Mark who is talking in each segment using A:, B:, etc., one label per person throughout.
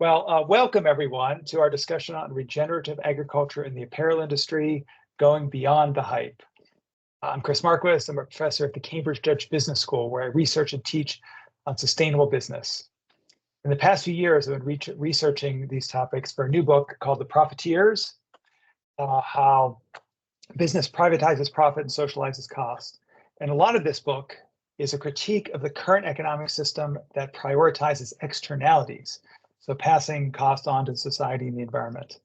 A: Welcome everyone to our discussion on regenerative agriculture in the apparel industry, going beyond the hype. I'm Chris Marquis. I'm a professor at the Cambridge Judge Business School, where I research and teach on sustainable business. In the past few years, I've been researching these topics for a new book called The Profiteers, How Business Privatizes Profit and Socializes Cost. And a lot of this book is a critique of the current economic system that prioritizes externalities, so passing cost on to society and the environment.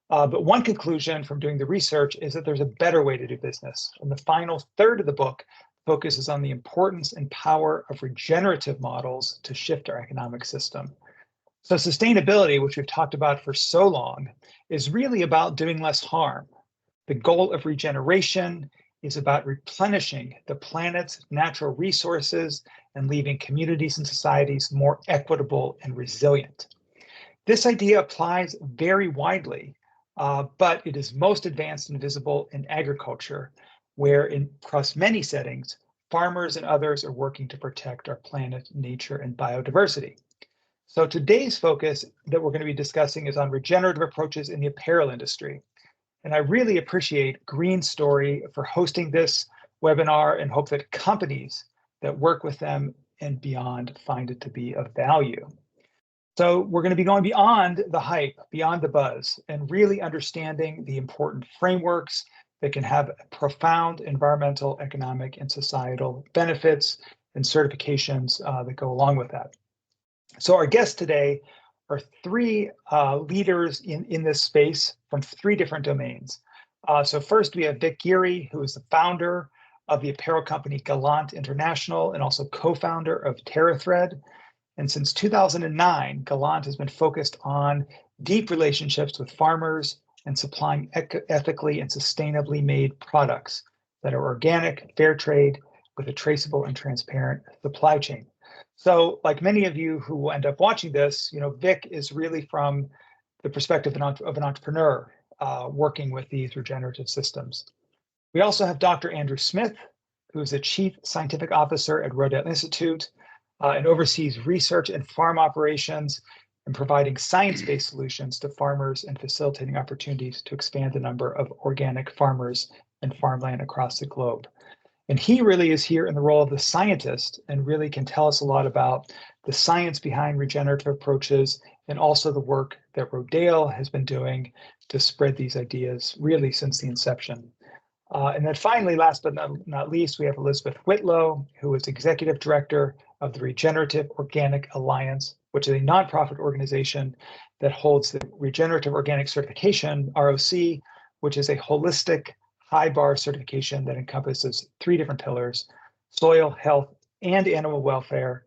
A: But one conclusion from doing the research is that there's a better way to do business. And the final third of the book focuses on the importance and power of regenerative models to shift our economic system. So sustainability, which we've talked about for so long, is really about doing less harm. The goal of regeneration is about replenishing the planet's natural resources and leaving communities and societies more equitable and resilient. This idea applies very widely, but it is most advanced and visible in agriculture, where across many settings, farmers and others are working to protect our planet, nature, and biodiversity. So today's focus that we're going to be discussing is on regenerative approaches in the apparel industry. And I really appreciate Green Story for hosting this webinar and hope that companies that work with them and beyond find it to be of value. So we're going to be going beyond the hype, beyond the buzz, and really understanding the important frameworks that can have profound environmental, economic, and societal benefits and certifications that go along with that. So our guests today are three leaders in this space from three different domains. So first we have Vic Geary, who is the founder of the apparel company Gallant International and also co-founder of TerraThread. And since 2009, Gallant has been focused on deep relationships with farmers and supplying ethically and sustainably made products that are organic, fair trade, with a traceable and transparent supply chain. So like many of you who will end up watching this, Vic is really from the perspective of an entrepreneur working with these regenerative systems. We also have Dr. Andrew Smith, who is the Chief Scientific Officer at Rodale Institute, and oversees research and farm operations and providing science-based solutions to farmers and facilitating opportunities to expand the number of organic farmers and farmland across the globe. And he really is here in the role of the scientist and really can tell us a lot about the science behind regenerative approaches and also the work that Rodale has been doing to spread these ideas really since the inception. And then finally, last but not least, we have Elizabeth Whitlow, who is Executive Director of the Regenerative Organic Alliance, which is a nonprofit organization that holds the Regenerative Organic Certification, ROC, which is a holistic high bar certification that encompasses three different pillars: soil health and animal welfare,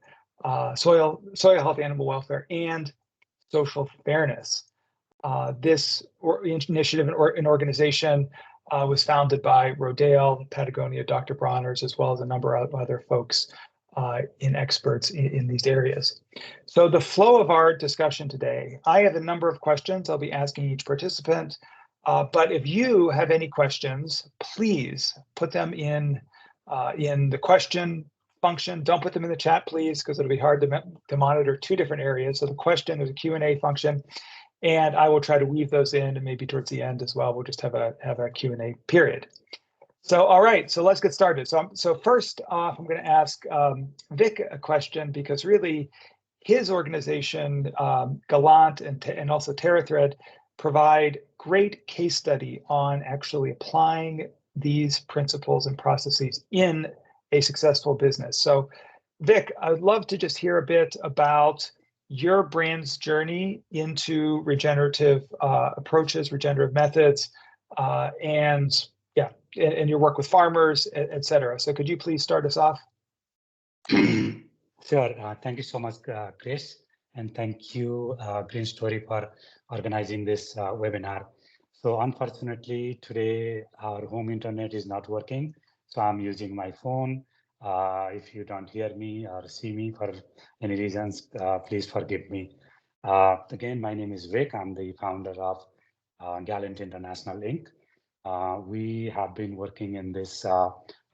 A: soil health, animal welfare, and social fairness. This initiative and organization was founded by Rodale, Patagonia, Dr. Bronner's, as well as a number of other folks in experts in these areas. So the flow of our discussion today, I have a number of questions I'll be asking each participant. But if you have any questions, please put them in the question function. Don't put them in the chat, please, because it'll be hard to monitor two different areas. So the question is a Q&A function, and I will try to weave those in, and maybe towards the end as well, we'll just have a Q&A period. So, all right, so let's get started. So first off, I'm going to ask Vic a question, because really his organization, Gallant and also TerraThread, provide great case study on actually applying these principles and processes in a successful business. So Vic, I would love to just hear a bit about your brand's journey into regenerative approaches, regenerative methods, and your work with farmers, et cetera. So could you please start us off?
B: Sure. Thank you so much, Chris. And thank you, Green Story, for organizing this webinar. So unfortunately, today our home internet is not working. So I'm using my phone. If you don't hear me or see me for any reasons, please forgive me. Again, my name is Vic. I'm the founder of Gallant International, Inc. We have been working in this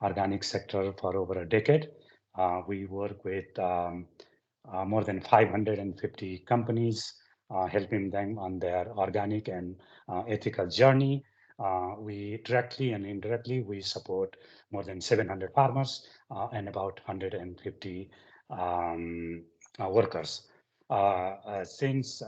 B: organic sector for over a decade. We work with more than 550 companies helping them on their organic and ethical journey. We directly and indirectly, we support more than 700 farmers and about 150 workers. Since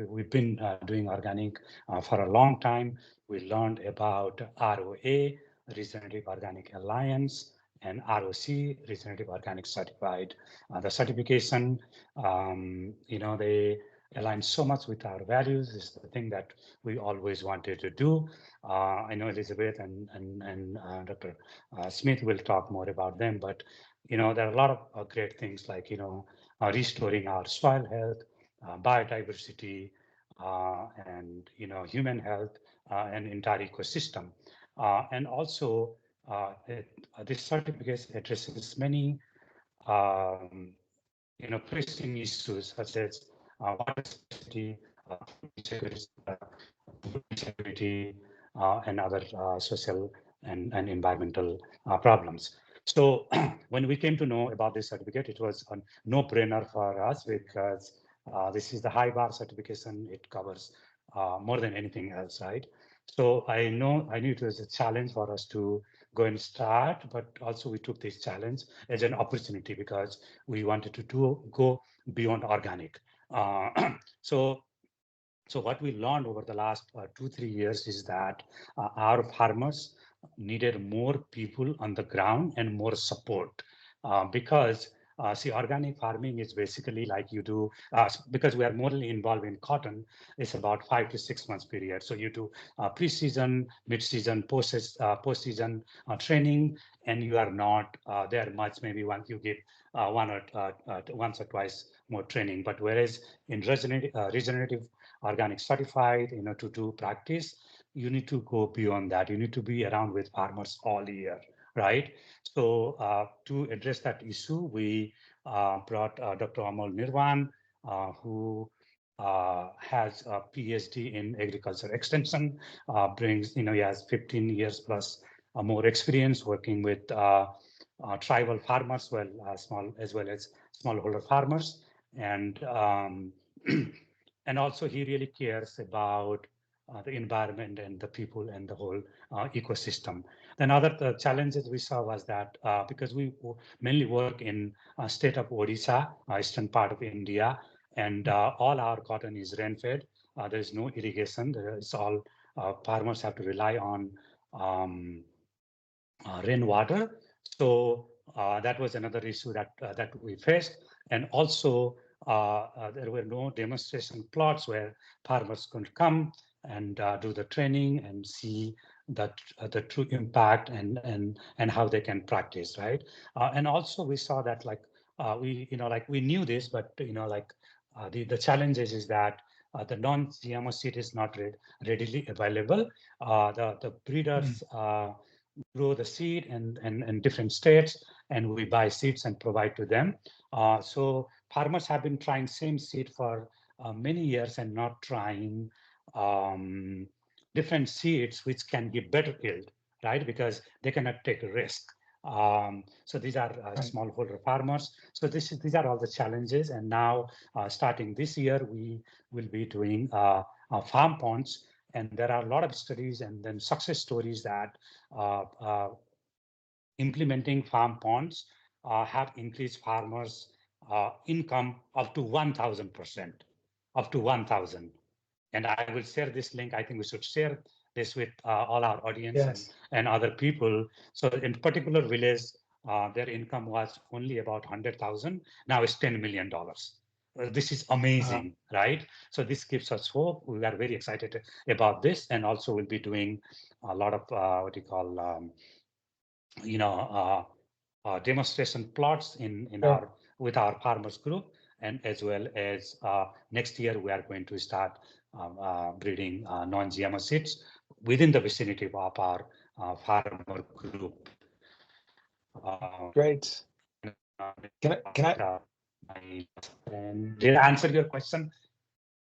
B: we've been doing organic for a long time, we learned about ROA, Regenerative Organic Alliance, and ROC, Regenerative Organic Certified. The certification, they align so much with our values. Is the thing that we always wanted to do. I know Elizabeth and Dr. Smith will talk more about them, but there are a lot of great things like restoring our soil health, biodiversity, and human health and entire ecosystem. And also, this certificate addresses many pressing issues such as water scarcity, security, and other social and environmental problems. So when we came to know about this certificate, it was a no-brainer for us because this is the high bar certification. It covers more than anything else, right? So I knew it was a challenge for us to go and start, but also we took this challenge as an opportunity because we wanted to go beyond organic. So what we learned over the last 2-3 years is that our farmers needed more people on the ground and more support because see, organic farming is basically like you do, because we are morely involved in cotton, it's about 5 to 6 months period. So you do pre-season, mid-season, post-season training, and you are not there much. Maybe once you give once or twice more training. But whereas in regenerative organic certified, to do practice, you need to go beyond that. You need to be around with farmers all year, right? So to address that issue, we brought Dr. Amol Nirwan, who has a PhD in agriculture extension, brings, he has 15 years plus more experience working with tribal farmers, small as well as smallholder farmers, and and also he really cares about the environment and the people and the whole ecosystem. Then other challenges we saw was that because we mainly work in state of Odisha, eastern part of India, and all our cotton is rain-fed. There is no irrigation. It's all farmers have to rely on rainwater. So that was another issue that we faced. And also there were no demonstration plots where farmers could come and do the training and see that the true impact and how they can practice, right? And also we saw that we knew this, but the challenges is that the non-GMO seed is not readily available. The breeders grow the seed in different states, and we buy seeds and provide to them. So farmers have been trying same seed for many years and not trying different seeds which can give better yield, right? Because they cannot take a risk. So these are smallholder farmers. So these are all the challenges. And now, starting this year, we will be doing farm ponds. And there are a lot of studies and then success stories that implementing farm ponds have increased farmers' income up to 1,000%, up to 1,000. And I will share this link. I think we should share this with all our audience and other people. So in particular village, their income was only about 100,000. Now it's $10 million. This is amazing, right? So this gives us hope. We are very excited about this, and also we'll be doing a lot of what you call, demonstration plots with our farmers group, and as well as next year we are going to start breeding non-GMO seeds within the vicinity of our farmer group.
A: Great. Can I?
B: Did I answer your question?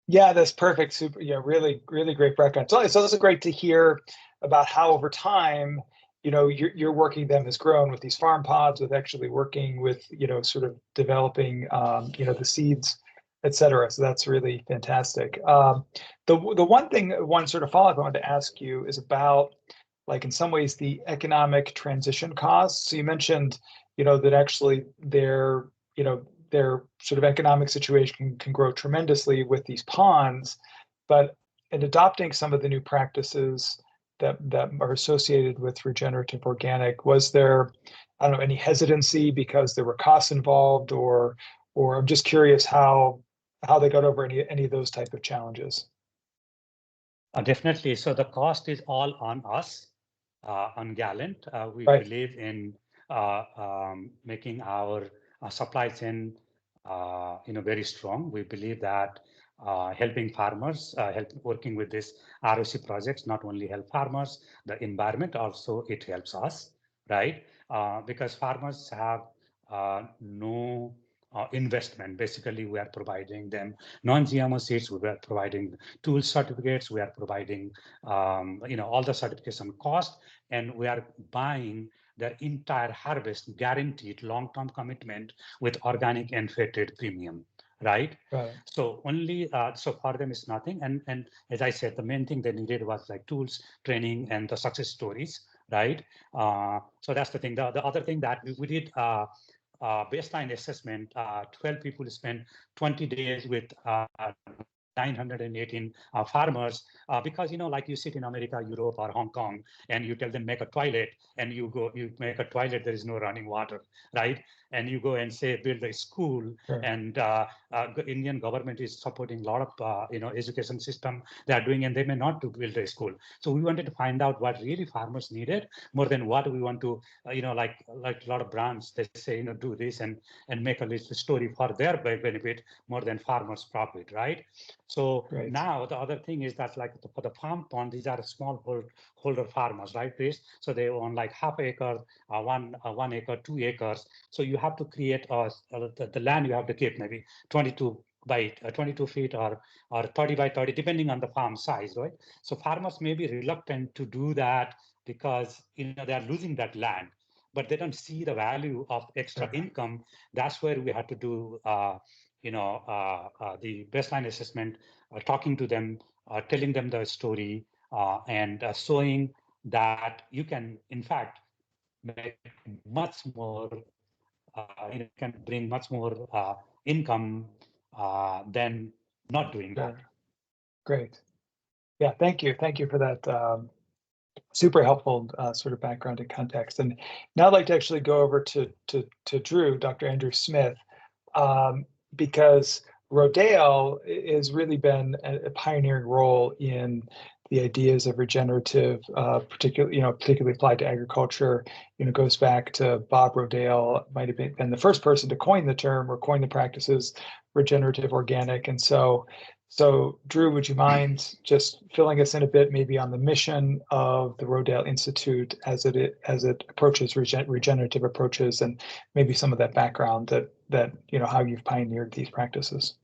A: Yeah, that's perfect. Super. Yeah, really, really great background. So it's also great to hear about how over time, your working them has grown with these farm pods, with actually working with, sort of developing, the seeds et cetera. So that's really fantastic. The one sort of follow-up I wanted to ask you is about, like, in some ways, the economic transition costs. So you mentioned, that actually their sort of economic situation can grow tremendously with these ponds, but in adopting some of the new practices that are associated with regenerative organic, was there, I don't know, any hesitancy because there were costs involved, or I'm just curious how they got over any of those type of challenges?
B: Definitely. So the cost is all on us, on Gallant. We
A: Right.
B: believe in making our supply chain, very strong. We believe that helping farmers, working with this ROC projects, not only help farmers, the environment, also it helps us, right? Because farmers have no investment. Basically, we are providing them non-GMO seeds. We are providing tool certificates. We are providing, all the certification cost, and we are buying their entire harvest, guaranteed long-term commitment with organic and fair trade premium, right?
A: Right.
B: So only so for them it's nothing. And as I said, the main thing they needed was like tools, training, and the success stories, right? So that's the thing. The other thing that we did. Baseline assessment, 12 people spent 20 days with 918 farmers, because, like you sit in America, Europe, or Hong Kong, and you tell them make a toilet, and you make a toilet, there is no running water, right? And you go and say build a school,
A: Sure.
B: and Indian government is supporting a lot of education system they are doing, and they may not to build a school. So we wanted to find out what really farmers needed more than what we want to, like a lot of brands, they say, do this and make a little story for their benefit more than farmers' profit, right? So
A: Great.
B: now the other thing is that, like, for the farm pond, these are small holder farmers, right, Chris? So they own like half acre, 1 acre, 2 acres. So you have to create the land you have to keep maybe 22 by 22 feet or 30 by 30, depending on the farm size, right? So farmers may be reluctant to do that because they are losing that land, but they don't see the value of extra
A: Sure.
B: income. That's where we had to do the baseline assessment, talking to them, telling them the story, and showing that you can, in fact, make much more, can bring much more income than not doing that.
A: Sure. Great. Yeah, thank you. Thank you for that super helpful sort of background and context. And now I'd like to actually go over to Drew, Dr. Andrew Smith, because Rodale has really been a pioneering role in the ideas of regenerative, particularly applied to agriculture. Goes back to Bob Rodale, might have been the first person to coin the term or coin the practices regenerative organic. And so Drew, would you mind just filling us in a bit, maybe on the mission of the Rodale Institute as it approaches regenerative approaches, and maybe some of that background that how you've pioneered these practices?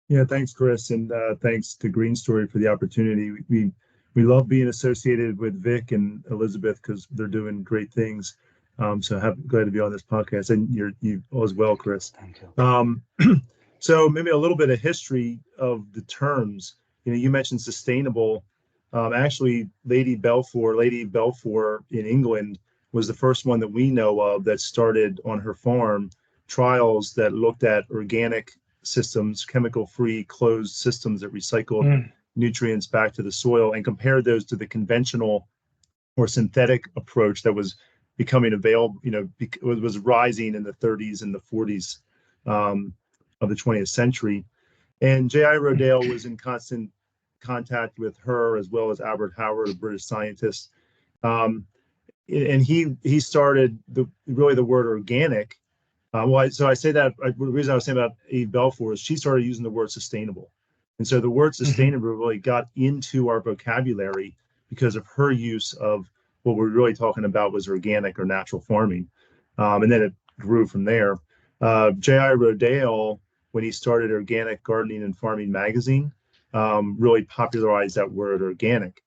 C: Yeah, thanks, Chris, and thanks to Green Story for the opportunity. We love being associated with Vic and Elizabeth because they're doing great things. So glad to be on this podcast, and you as well, Chris.
B: Thank you.
C: So maybe a little bit of history of the terms. You mentioned sustainable. Actually, Lady Balfour in England was the first one that we know of that started on her farm trials that looked at organic systems, chemical-free, closed systems that recycled nutrients back to the soil, and compared those to the conventional or synthetic approach that was becoming available, was rising in the 30s and the 40s of the 20th century. And J.I. Rodale was in constant contact with her, as well as Albert Howard, a British scientist. And he started the word organic. So I say that the reason I was saying about Eve Balfour is she started using the word sustainable. And so the word sustainable really got into our vocabulary because of her use of what we're really talking about was organic or natural farming. And then it grew from there. J.I. Rodale, when he started Organic Gardening and Farming magazine, really popularized that word organic.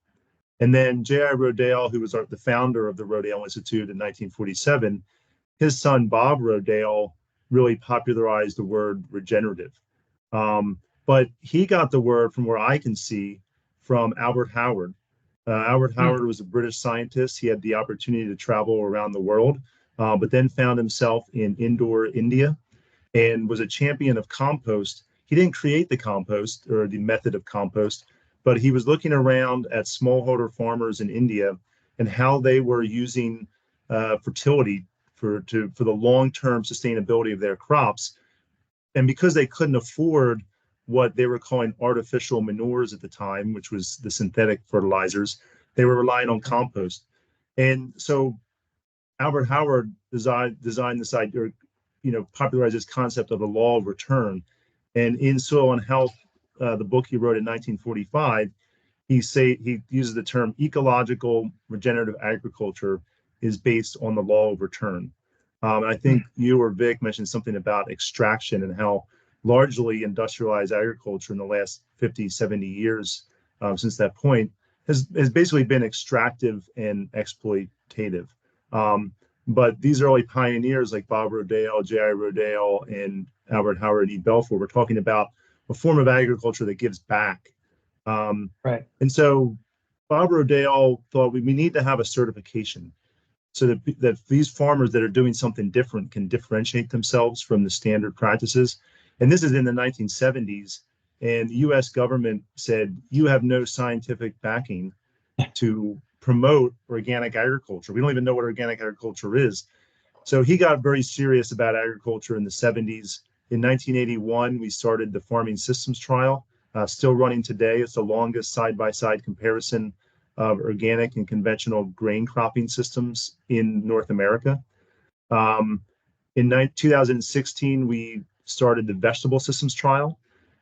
C: And then J.I. Rodale, who was the founder of the Rodale Institute in 1947, his son, Bob Rodale, really popularized the word regenerative. But he got the word from where I can see from Albert Howard. Albert Howard was a British scientist. He had the opportunity to travel around the world, but then found himself in Indore, India, and was a champion of compost. He didn't create the compost or the method of compost, but he was looking around at smallholder farmers in India and how they were using fertility for the long-term sustainability of their crops. And because they couldn't afford what they were calling artificial manures at the time, which was the synthetic fertilizers, they were relying on compost. And so Albert Howard designed this idea, popularized this concept of the law of return. And in Soil and Health, the book he wrote in 1945, he uses the term ecological regenerative agriculture is based on the law of return. I think you or Vic mentioned something about extraction and how largely industrialized agriculture in the last 50, 70 years since that point has basically been extractive and exploitative. But these early pioneers like Bob Rodale, J.I. Rodale, and Albert Howard and E. Belfour were talking about a form of agriculture that gives back.
A: Right.
C: And so Bob Rodale thought we need to have a certification so that these farmers that are doing something different can differentiate themselves from the standard practices. And this is in the 1970s. And the US government said, you have no scientific backing to promote organic agriculture. We don't even know what organic agriculture is. So he got very serious about agriculture in the 70s. In 1981, we started the farming systems trial, still running today. It's the longest side-by-side comparison of organic and conventional grain cropping systems in North America. In 2016, we started the vegetable systems trial.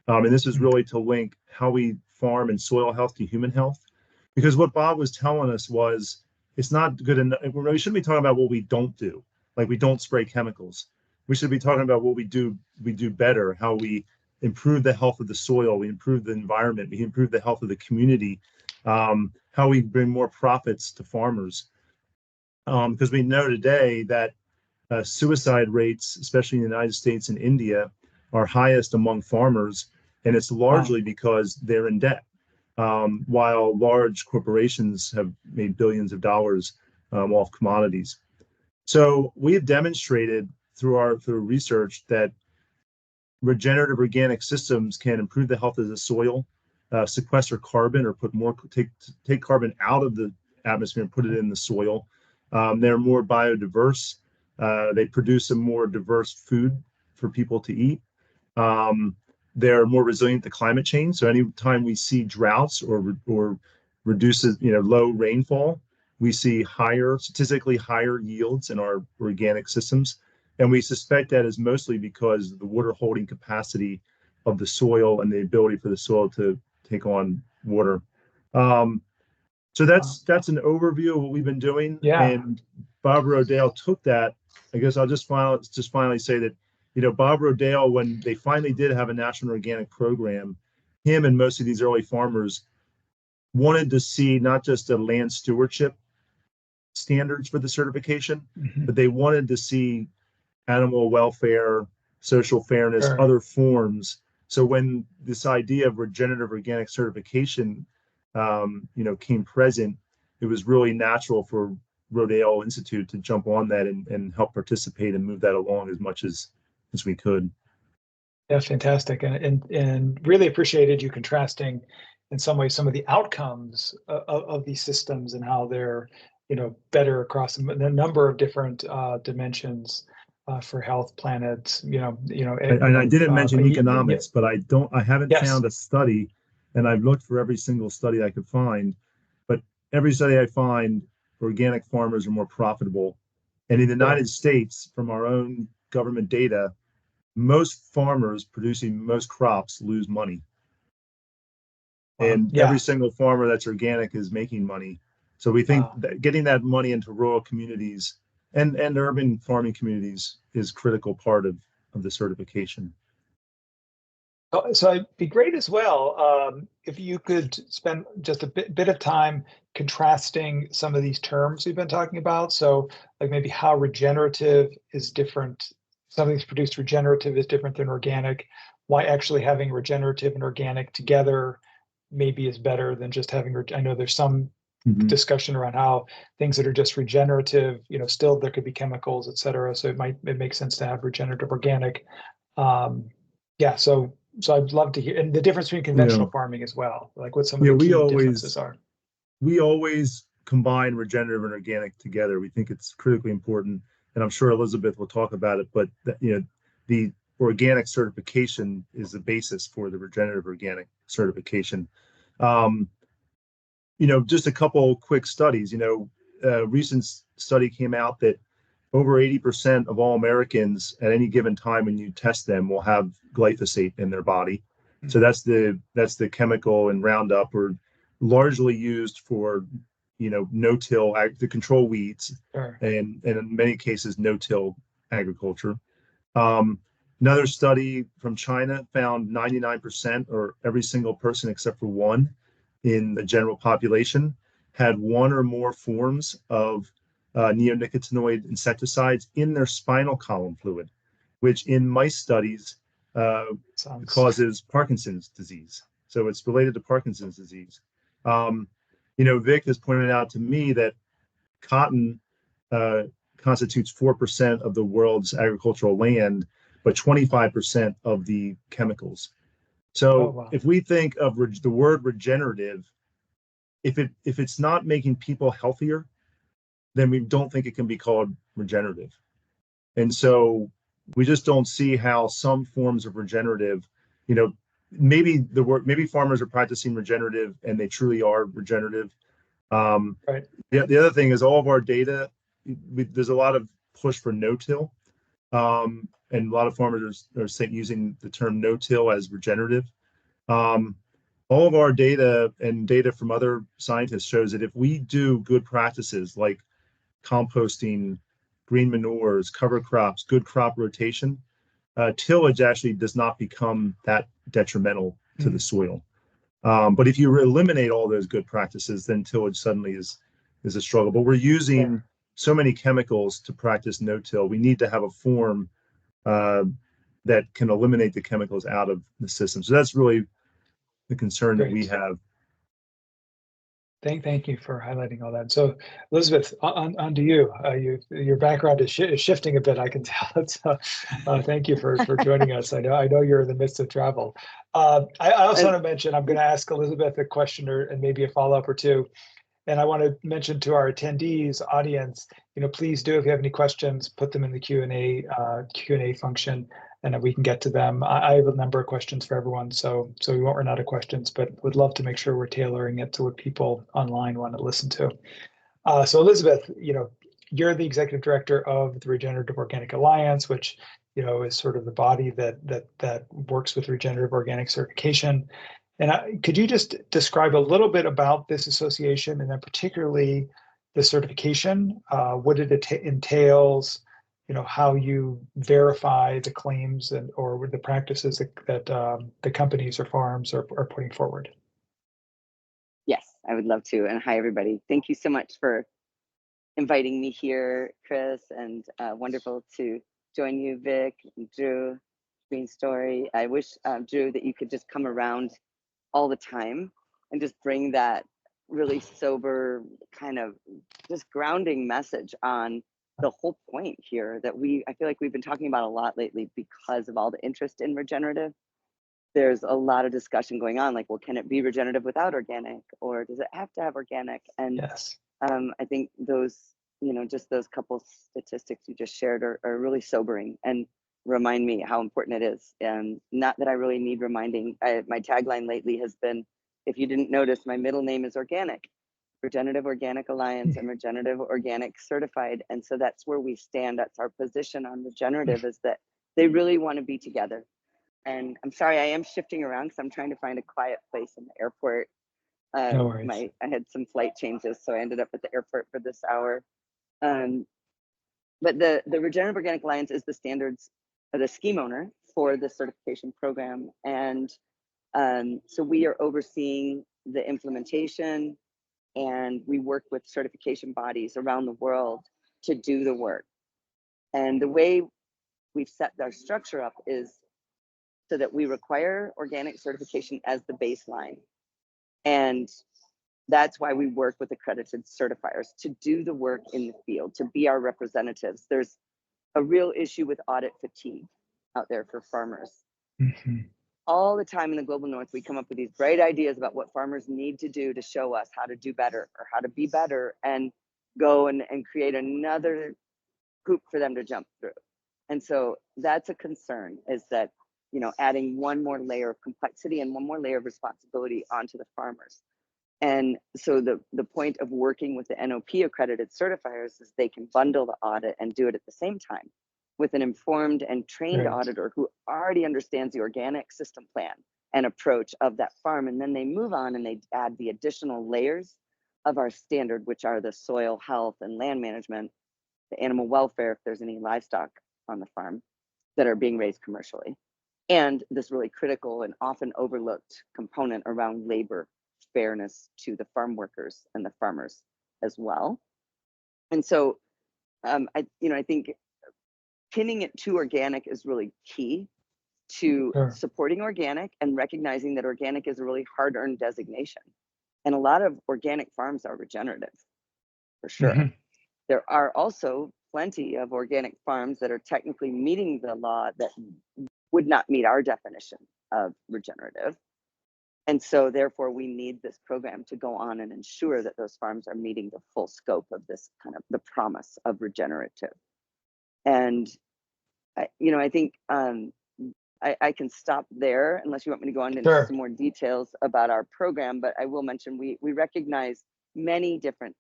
C: And this is really to link how we farm and soil health to human health. Because what Bob was telling us was, it's not good enough. We shouldn't be talking about what we don't do, like we don't spray chemicals. We should be talking about what we do better, how we improve the health of the soil, we improve the environment, we improve the health of the community, how we bring more profits to farmers. Because we know today that suicide rates, especially in the United States and India, are highest among farmers, and it's largely because they're in debt. While large corporations have made billions of dollars off commodities. So we have demonstrated through research that regenerative organic systems can improve the health of the soil, sequester carbon, or take carbon out of the atmosphere and put it in the soil. They're more biodiverse. They produce a more diverse food for people to eat. They're more resilient to climate change. So anytime we see droughts or reduces, low rainfall, we see statistically higher yields in our organic systems. And we suspect that is mostly because of the water holding capacity of the soil and the ability for the soil to take on water. So that's an overview of what we've been doing.
A: Yeah.
C: And Bob Rodale took that. I guess I'll just finally say that, Bob Rodale, when they finally did have a national organic program, him and most of these early farmers wanted to see not just a land stewardship standards for the certification, but they wanted to see animal welfare, social fairness, other forms. So when this idea of regenerative organic certification, came present, it was really natural for Rodale Institute to jump on that and help participate and move that along as much as we could.
A: Yeah, fantastic, and really appreciated you contrasting, in some ways, some of the outcomes of these systems and how they're, better across a number of different dimensions for health, planet,
C: And I didn't mention economics, but I haven't found a study, and I've looked for every single study I could find, but every study I find, organic farmers are more profitable. And in the United States, from our own government data, most farmers producing most crops lose money. And every single farmer that's organic is making money. So we think that getting that money into rural communities and urban farming communities is a critical part of the certification.
A: So it'd be great as well if you could spend just a bit of time contrasting some of these terms we've been talking about. So like maybe how regenerative is different, something that's produced regenerative is different than organic, why actually having regenerative and organic together maybe is better than just having, I know there's some discussion around how things that are just regenerative, still there could be chemicals, et cetera. So it makes sense to have regenerative organic. Yeah, so I'd love to hear, and the difference between conventional farming as well, like what some of the key differences are.
C: We always combine regenerative and organic together. We think it's critically important, and I'm sure Elizabeth will talk about it, but the organic certification is the basis for the regenerative organic certification. Just a couple quick studies. A recent study came out that over 80% of all Americans at any given time when you test them will have glyphosate in their body. So that's the chemical in Roundup, or largely used for no-till to control weeds, and in many cases no-till agriculture. Another study from China found 99%, or every single person except for one in the general population, had one or more forms of neonicotinoid insecticides in their spinal column fluid, which in mice studies causes Parkinson's disease. So it's related to Parkinson's disease. Vic has pointed out to me that cotton constitutes 4% of the world's agricultural land, but 25% of the chemicals. So if we think of the word regenerative, if it's not making people healthier, then we don't think it can be called regenerative. And so we just don't see how some forms of regenerative, maybe farmers are practicing regenerative and they truly are regenerative.
A: Right.
C: The other thing is all of our data, there's a lot of push for no-till. And a lot of farmers are using the term no-till as regenerative. All of our data and data from other scientists shows that if we do good practices like composting, green manures, cover crops, good crop rotation, tillage actually does not become that detrimental to the soil. But if you eliminate all those good practices, then tillage suddenly is a struggle. But we're using so many chemicals to practice no-till. We need to have a form that can eliminate the chemicals out of the system. So that's really the concern that we have.
A: Thank you for highlighting all that. So, Elizabeth, on to you. Your background is shifting a bit, I can tell. So, thank you for joining us. I know you're in the midst of travel. I also want to mention, I'm going to ask Elizabeth a question and maybe a follow-up or two. And I want to mention to our attendees, audience, please do, if you have any questions, put them in the Q&A function, and we can get to them. I have a number of questions for everyone, so we won't run out of questions, but would love to make sure we're tailoring it to what people online want to listen to. So Elizabeth, you're the executive director of the Regenerative Organic Alliance, which is sort of the body that works with regenerative organic certification. And could you just describe a little bit about this association, and then particularly the certification, what it entails, how you verify the claims or the practices that the companies or farms are putting forward?
D: Yes, I would love to. And hi, everybody. Thank you so much for inviting me here, Chris, and wonderful to join you, Vic, and Drew, Green Story. I wish, Drew, that you could just come around all the time and just bring that really sober kind of just grounding message on the whole point here that I feel like we've been talking about a lot lately because of all the interest in regenerative. There's a lot of discussion going on, like, well, can it be regenerative without organic, or does it have to have organic? And
A: yes.
D: I think those, just those couple statistics you just shared are really sobering and remind me how important it is. And not that I really need reminding. My tagline lately has been, if you didn't notice, my middle name is organic. Regenerative Organic Alliance and Regenerative Organic Certified. And so that's where we stand. That's our position on regenerative, is that they really want to be together. And I'm sorry, I am shifting around because I'm trying to find a quiet place in the airport.
A: No worries.
D: I had some flight changes, so I ended up at the airport for this hour. But the Regenerative Organic Alliance is the standards, the scheme owner for the certification program. And so we are overseeing the implementation, and we work with certification bodies around the world to do the work. And the way we've set our structure up is so that we require organic certification as the baseline. And that's why we work with accredited certifiers to do the work in the field, to be our representatives. There's a real issue with audit fatigue out there for farmers.
A: Mm-hmm.
D: All the time in the global north, we come up with these great ideas about what farmers need to do to show us how to do better or how to be better, and go and create another hoop for them to jump through. And so that's a concern, is that, you know, adding one more layer of complexity and one more layer of responsibility onto the farmers. And so the point of working with the NOP accredited certifiers is they can bundle the audit and do it at the same time with an informed and trained
A: Right.
D: auditor who already understands the organic system plan and approach of that farm. And then they move on and they add the additional layers of our standard, which are the soil health and land management, the animal welfare, if there's any livestock on the farm that are being raised commercially, and this really critical and often overlooked component around labor fairness to the farm workers and the farmers as well. And so I think pinning it to organic is really key to
A: Sure.
D: supporting organic and recognizing that organic is a really hard-earned designation. And a lot of organic farms are regenerative, for sure.
A: Mm-hmm.
D: There are also plenty of organic farms that are technically meeting the law that would not meet our definition of regenerative. And so therefore we need this program to go on and ensure that those farms are meeting the full scope of this kind of the promise of regenerative. And I think I can stop there unless you want me to go on into
A: Sure.
D: some more details about our program, but I will mention we recognize many different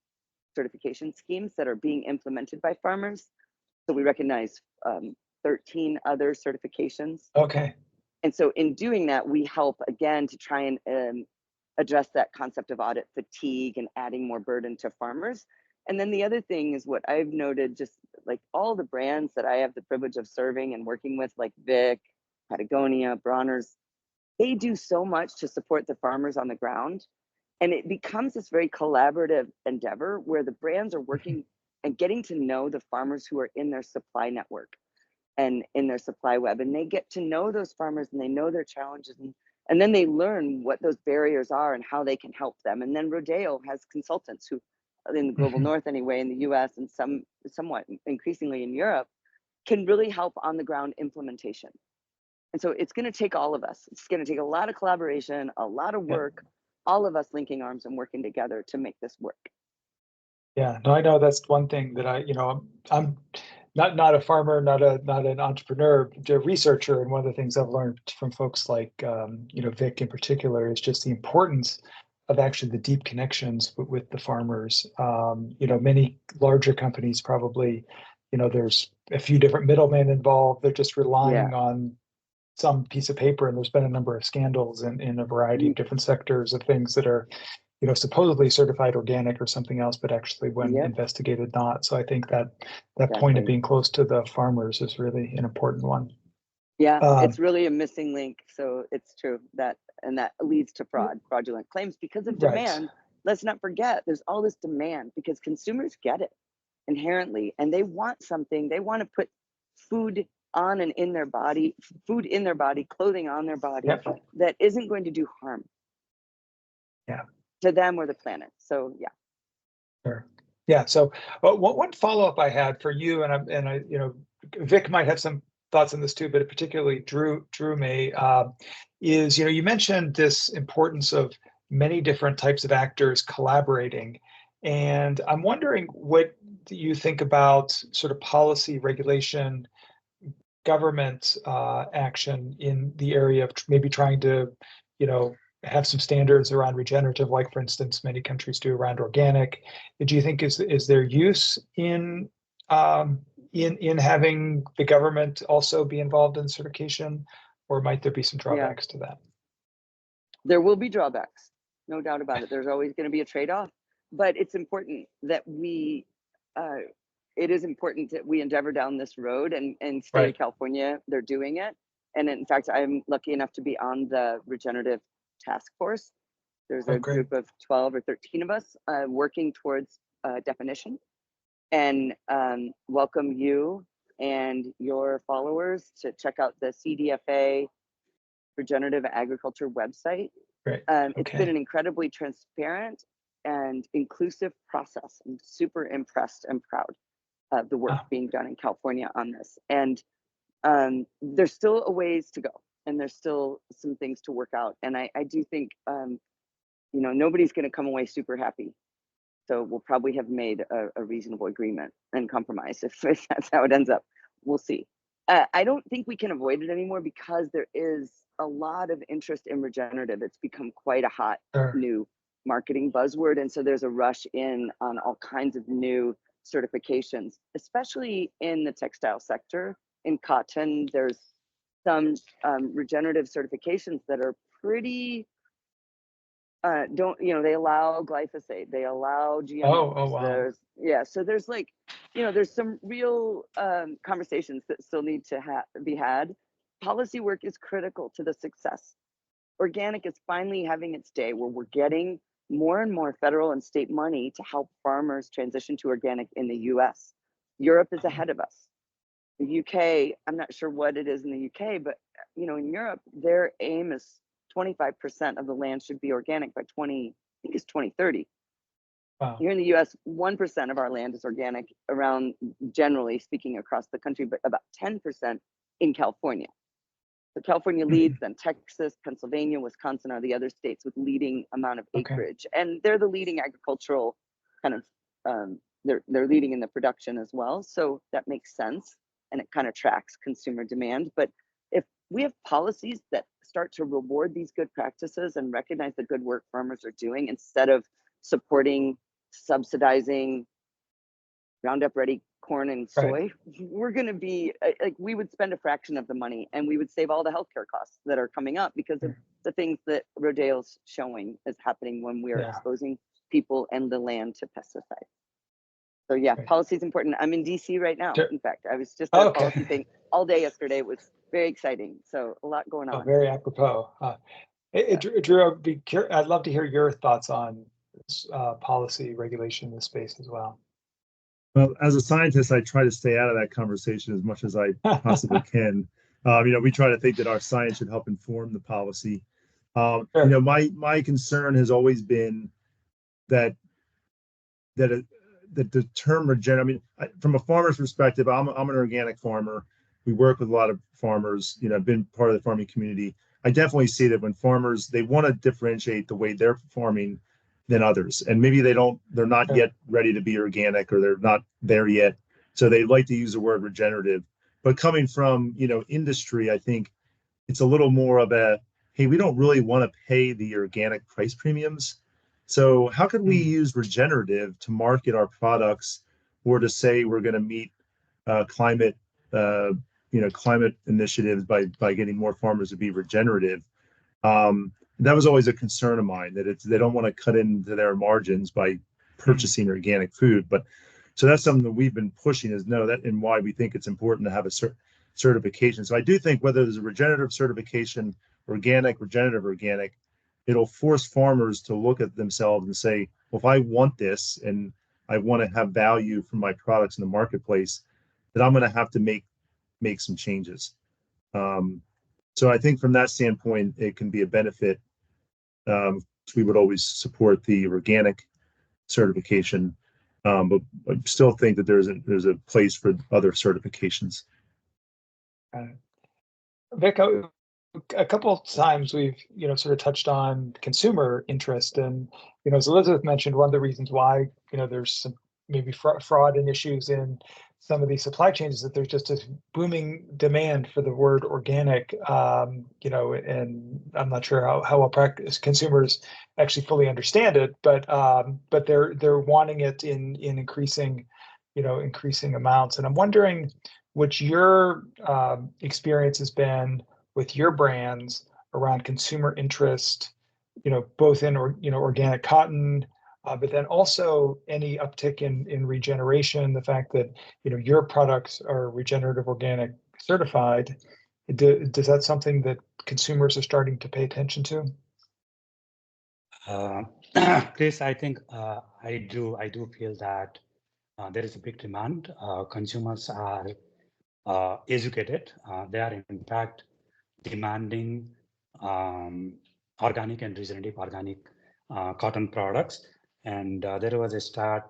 D: certification schemes that are being implemented by farmers. So we recognize 13 other certifications.
A: Okay.
D: And so in doing that, we help again to try and address that concept of audit fatigue and adding more burden to farmers. And then the other thing is what I've noted, just like all the brands that I have the privilege of serving and working with, like Vic, Patagonia, Bronner's, they do so much to support the farmers on the ground. And it becomes this very collaborative endeavor where the brands are working and getting to know the farmers who are in their supply network and in their supply web. And they get to know those farmers and they know their challenges. And then they learn what those barriers are and how they can help them. And then Rodeo has consultants who, in the global
A: Mhm.
D: north anyway, in the US and somewhat increasingly in Europe, can really help on the ground implementation. And so it's going to take all of us. It's going to take a lot of collaboration, a lot of
A: Yeah.
D: work, all of us linking arms and working together to make this work.
A: Yeah, no, I know that's one thing that I'm not a farmer, not an entrepreneur, but a researcher. And one of the things I've learned from folks like, Vic in particular, is just the importance of actually the deep connections with the farmers. Many larger companies probably, there's a few different middlemen involved. They're just relying on some piece of paper, and there's been a number of scandals in a variety of different sectors of things that are supposedly certified organic or something else, but actually when investigated not. So I think that point of being close to the farmers is really an important one.
D: Yeah, it's really a missing link. So it's true that leads to fraudulent claims because of demand.
A: Right.
D: Let's not forget, there's all this demand because consumers get it inherently, and they want something. They want to put food on and in their body, clothing on their body that isn't going to do harm.
A: Yeah.
D: To them or the planet. So yeah.
A: Sure. Yeah. So one follow-up I had for you, and I Vic might have some thoughts on this too, but particularly Drew may, is you mentioned this importance of many different types of actors collaborating, and I'm wondering what you think about sort of policy, regulation, government action in the area of maybe trying to have some standards around regenerative, like for instance, many countries do around organic. Do you think is there use in having the government also be involved in certification, or might there be some drawbacks to that?
D: There will be drawbacks, no doubt about it. There's always going to be a trade-off, but it's important that it is important that we endeavor down this road, and state of California, they're doing it. And in fact, I'm lucky enough to be on the regenerative task force. There's a group of 12 or 13 of us working towards definition, and welcome you and your followers to check out the CDFA regenerative agriculture website.
A: Great.
D: It's been an incredibly transparent and inclusive process. I'm super impressed and proud of the work being done in California on this. And there's still a ways to go, and there's still some things to work out. And I do think, you know, nobody's going to come away super happy. So we'll probably have made a reasonable agreement and compromise if that's how it ends up. We'll see. I don't think we can avoid it anymore because there is a lot of interest in regenerative. It's become quite a hot new marketing buzzword. And so there's a rush in on all kinds of new certifications, especially in the textile sector. In cotton, there's some regenerative certifications that are pretty, they allow glyphosate, they allow GMOs.
A: Oh, wow.
D: So there's like, you know, there's some real conversations that still need to be had. Policy work is critical to the success. Organic is finally having its day where we're getting more and more federal and state money to help farmers transition to organic in the US. Europe is ahead of us. The UK, I'm not sure what it is in the UK, but you know, in Europe, their aim is 25% of the land should be organic by 2030.
A: Wow.
D: Here in the US, 1% of our land is organic around, generally speaking, across the country, but about 10% in California. So California leads, then Texas, Pennsylvania, Wisconsin are the other states with leading amount of acreage. And they're the leading agricultural kind of, they're leading in the production as well. So that makes sense. And it kind of tracks consumer demand. But if we have policies that start to reward these good practices and recognize the good work farmers are doing instead of supporting, subsidizing Roundup Ready corn and soy, we're going to be like, we would spend a fraction of the money and we would save all the healthcare costs that are coming up because of the things that Rodeo's showing is happening when we are exposing people and the land to pesticides. So yeah, policy is important. I'm in DC right now. In fact, I was just at a policy thing all day yesterday. It was very exciting. So a lot going on.
A: Very apropos. Drew, I'd love to hear your thoughts on policy regulation in this space as well.
C: Well, as a scientist, I try to stay out of that conversation as much as I possibly can. You know, we try to think that our science should help inform the policy. You know, my concern has always been that the term regenerative. I mean, from a farmer's perspective, I'm an organic farmer. We work with a lot of farmers. You know, I've been part of the farming community. I definitely see that when farmers, they want to differentiate the way they're farming than others, and maybe they're not yet ready to be organic, or they're not there yet, so they like to use the word regenerative. But coming from, you know, industry, I think it's a little more of a, hey, we don't really want to pay the organic price premiums, so how could we use regenerative to market our products, or to say we're going to meet climate initiatives by getting more farmers to be regenerative? That was always a concern of mine, that they don't want to cut into their margins by purchasing organic food. But so that's something that we've been pushing, is and why we think it's important to have a certification. So I do think whether there's a regenerative certification, regenerative organic, it'll force farmers to look at themselves and say, well, if I want this and I want to have value from my products in the marketplace, then I'm going to have to make some changes. So I think from that standpoint, it can be a benefit. We would always support the organic certification, but I still think that there's a place for other certifications.
A: Vic, a couple of times we've, you know, sort of touched on consumer interest, and, you know, as Elizabeth mentioned, one of the reasons why, you know, there's some maybe fraud and issues in some of these supply chains is that there's just this booming demand for the word organic, you know, and I'm not sure how well practiced consumers actually fully understand it, but they're wanting it in increasing amounts. And I'm wondering what your experience has been with your brands around consumer interest, you know, both in organic cotton, but then also any uptick in regeneration, the fact that, you know, your products are regenerative organic certified. Does that something that consumers are starting to pay attention to?
B: Chris, I think I do feel that there is a big demand. Consumers are educated. They are in fact demanding organic and regenerative organic cotton products. And there was a start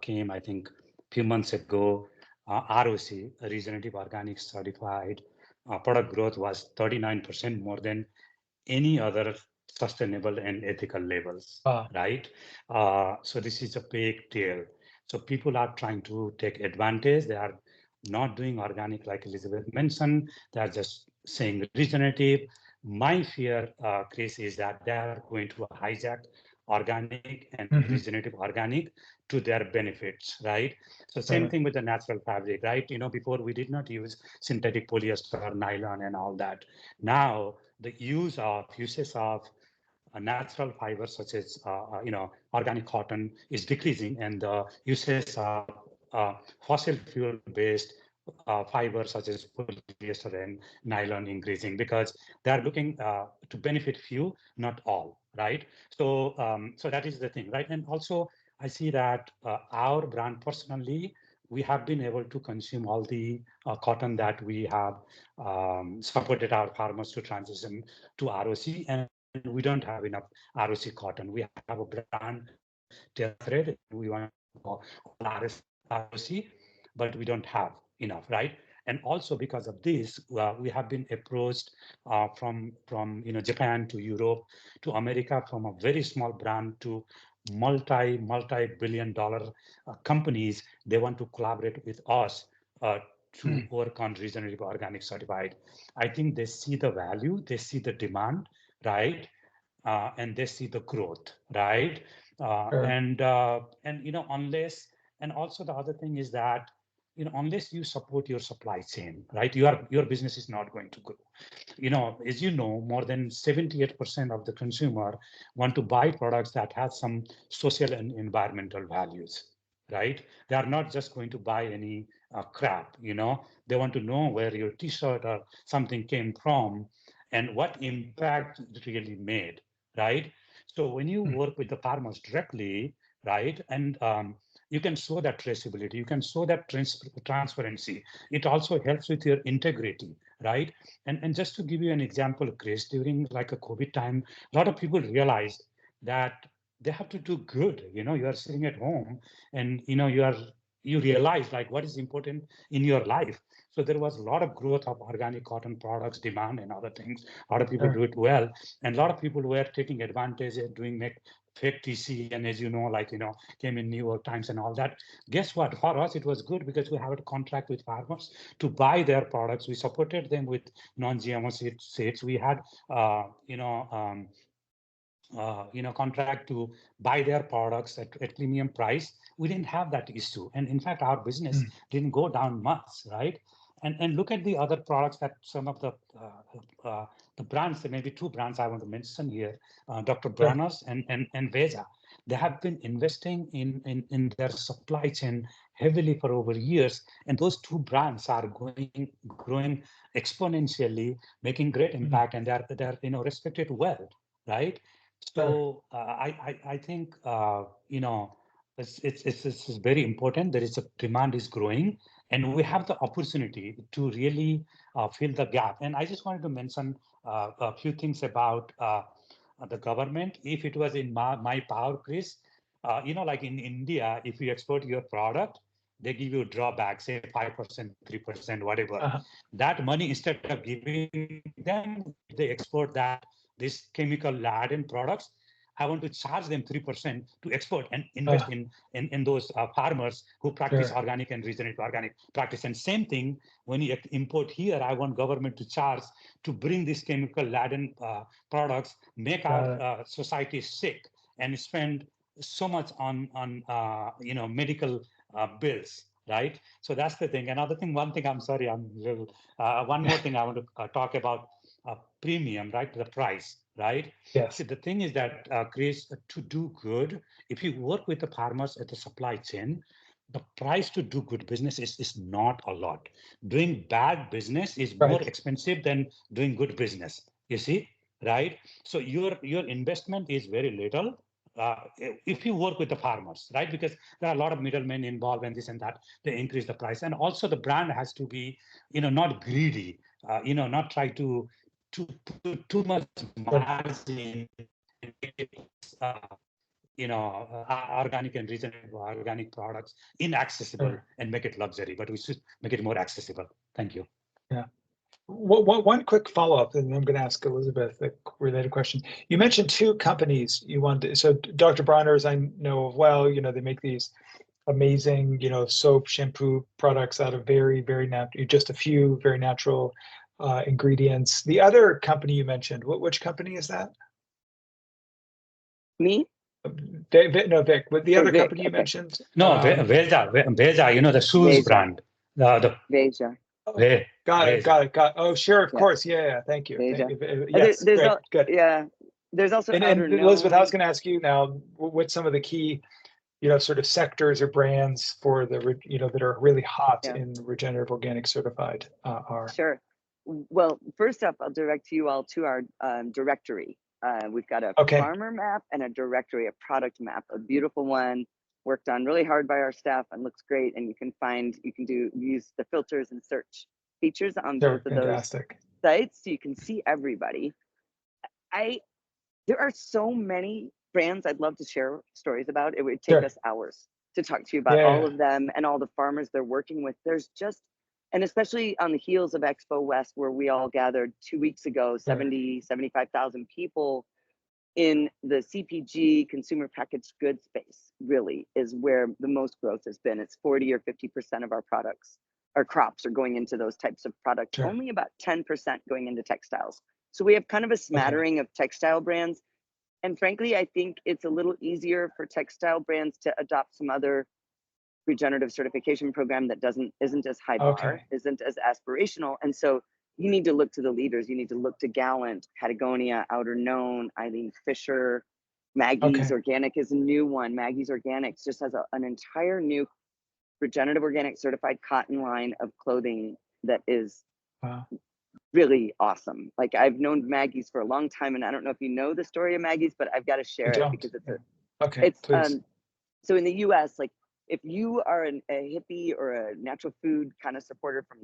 B: came, I think, a few months ago, ROC, Regenerative Organic Certified product growth was 39% more than any other sustainable and ethical labels, right? So this is a big deal. So people are trying to take advantage. They are not doing organic like Elizabeth mentioned. They are just saying regenerative. My fear, Chris, is that they are going to hijack organic and regenerative organic to their benefits, right? So same thing with the natural fabric, right? You know, before we did not use synthetic polyester, nylon, and all that. Now the uses of natural fibers such as organic cotton is decreasing, and the uses of fossil fuel based fibers such as polyester and nylon increasing, because they are looking to benefit few, not all, right? So so that is the thing, right? And also I see that our brand personally, we have been able to consume all the cotton that we have supported our farmers to transition to ROC, and we don't have enough ROC cotton. We have a brand thread. We want all ROC, but we don't have enough, right? And also because of this, we have been approached from Japan to Europe to America, from a very small brand to multi-billion-dollar companies. They want to collaborate with us to work on regenerative organic certified. I think they see the value, they see the demand, right? And they see the growth, right? And unless, and also the other thing is that, unless you support your supply chain, right, your business is not going to grow. As you know, more than 78% of the consumer want to buy products that have some social and environmental values, right? They are not just going to buy any crap. They want to know where your T-shirt or something came from and what impact it really made, right? So when you work with the farmers directly, right, and you can show that traceability, you can show that transparency. It also helps with your integrity, right? And just to give you an example, Chris, during like a COVID time, a lot of people realized that they have to do good. You are sitting at home and you realize like what is important in your life. So there was a lot of growth of organic cotton products, demand and other things. A lot of people do it well, and a lot of people were taking advantage of doing fake TC, and as you know, came in New York Times and all that. Guess what? For us, it was good because we have a contract with farmers to buy their products. We supported them with non-GMO seeds. We had, contract to buy their products at premium price. We didn't have that issue, and in fact, our business didn't go down much, right? And look at the other products that some of the brands, there may be two brands I want to mention here, Dr. Bronner's and Vesa. They have been investing in their supply chain heavily for over years, and those two brands are growing exponentially, making great impact, and they're respected well, right? So I think it's very important. There is a demand is growing, and we have the opportunity to really fill the gap. And I just wanted to mention a few things about the government. If it was in my power, Chris, like in India, if you export your product, they give you a drawback, say 5%, 3%, whatever. That money, instead of giving them, they export this chemical laden products. I want to charge them 3% to export and invest in those farmers who practice organic and regenerative organic practice. And same thing when you import here, I want government to charge to bring these chemical laden products, make our society sick, and spend so much on medical bills, right? So that's the thing. Another thing, one more thing I want to talk about, premium, right? The price, right?
A: Yes.
B: See, the thing is that, Chris, to do good, if you work with the farmers at the supply chain, the price to do good business is not a lot. Doing bad business is more expensive than doing good business. You see, right? So your investment is very little. If you work with the farmers, right? Because there are a lot of middlemen involved and this and that, they increase the price. And also the brand has to be, not greedy, not try to too much margin, organic and regenerative organic products inaccessible and make it luxury, but we should make it more accessible. Thank you.
A: Yeah. One quick follow-up, and I'm going to ask Elizabeth a related question. You mentioned two companies you wanted. So Dr. Bronner's, I know of well, they make these amazing, soap, shampoo products out of very, very natural, just a few very natural ingredients. The other company you mentioned, which company is that?
D: Me?
A: No, Vic, but the other
D: Vic,
A: company you mentioned?
B: No, Veja, the shoes
D: Veja.
B: brand.
D: Veja.
A: Got it. Oh, sure, of course. Yeah, thank you. Yes, great, good.
D: Yeah, there's also
A: and Elizabeth, I was going to ask you now, what some of the key, sort of sectors or brands for the, that are really hot in regenerative organic certified are?
D: Sure. Well, first up, I'll direct you all to our directory. We've got a farmer map and a directory, a product map, a beautiful one, worked on really hard by our staff and looks great. And you can use the filters and search features on both of those sites, so you can see everybody. There are so many brands I'd love to share stories about. It would take us hours to talk to you about all of them and all the farmers they're working with. There's just, and especially on the heels of Expo West, where we all gathered 2 weeks ago, 75,000 people in the CPG, consumer packaged goods space, really is where the most growth has been. It's 40 or 50% of our products, our crops are going into those types of products, only about 10% going into textiles. So we have kind of a smattering of textile brands. And frankly, I think it's a little easier for textile brands to adopt some other regenerative certification program that isn't as high bar, isn't as aspirational. And so you need to look to the leaders. You need to look to Gallant, Patagonia, Outer Known, Eileen Fisher, Maggie's Organic is a new one. Maggie's Organics just has an entire new regenerative organic certified cotton line of clothing that is really awesome. Like, I've known Maggie's for a long time, and I don't know if you know the story of Maggie's, but I've got to share it because it's so in the US, like, if you are a hippie or a natural food kind of supporter from,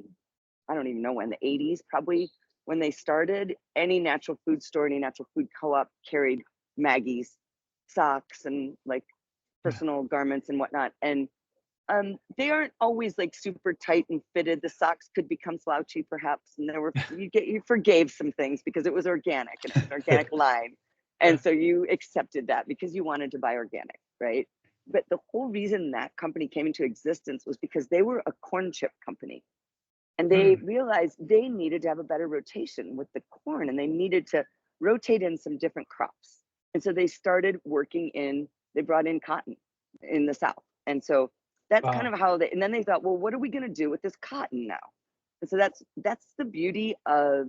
D: I don't even know when, the 80s, probably when they started, any natural food store, any natural food co-op carried Maggie's socks and like personal garments and whatnot. And they aren't always like super tight and fitted. The socks could become slouchy perhaps. And there were, you forgave some things because it was organic, it's an organic line. And so you accepted that because you wanted to buy organic, right? But the whole reason that company came into existence was because they were a corn chip company. And they realized they needed to have a better rotation with the corn, and they needed to rotate in some different crops. And so they started they brought in cotton in the South. And so that's kind of how and then they thought, well, what are we going to do with this cotton now? And so that's the beauty of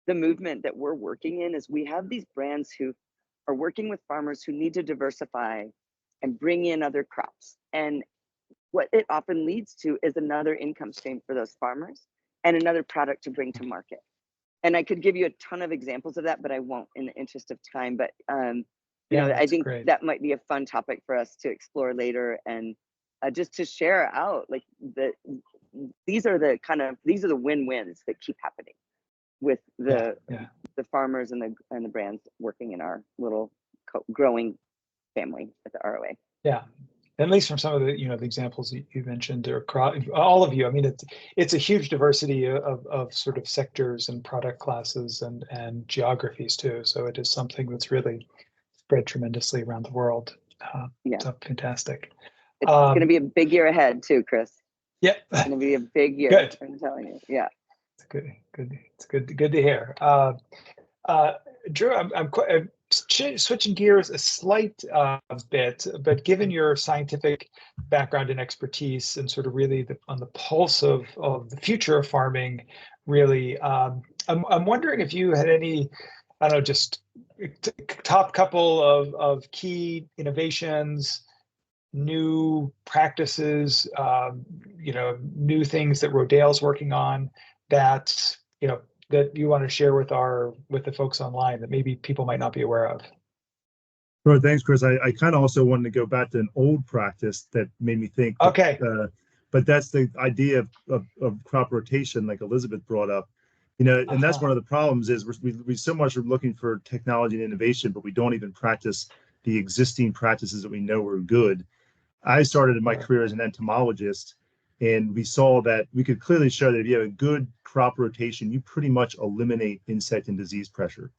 D: the movement that we're working in, is we have these brands who are working with farmers who need to diversify and bring in other crops. And what it often leads to is another income stream for those farmers and another product to bring to market. And I could give you a ton of examples of that, but I won't in the interest of time. But I think that might be a fun topic for us to explore later, and just to share out like these are the win-wins that keep happening with the farmers and the brands working in our little growing family at the ROA.
A: Yeah. At least from some of the the examples you mentioned, or all of you, I mean, it's a huge diversity of sort of sectors and product classes and geographies too. So it is something that's really spread tremendously around the world. So fantastic.
D: It's going to be a big year ahead too, Chris.
A: Yeah,
D: it's going to be a big year.
A: Good.
D: I'm telling you. Yeah.
A: It's good. It's good to hear. Drew, I'm switching gears a slight bit, but given your scientific background and expertise and sort of really on the pulse of the future of farming, really, I'm wondering if you had any, I don't know, just top couple of key innovations, new practices, new things that Rodale's working on that that you want to share with the folks online that maybe people might not be aware of.
C: Sure, thanks, Chris. I kind of also wanted to go back to an old practice that made me think. But that's the idea of crop rotation, like Elizabeth brought up. You know, and that's one of the problems is we so much are looking for technology and innovation, but we don't even practice the existing practices that we know are good. I started my career as an entomologist, and we saw that we could clearly show that if you have a good crop rotation, you pretty much eliminate insect and disease pressure.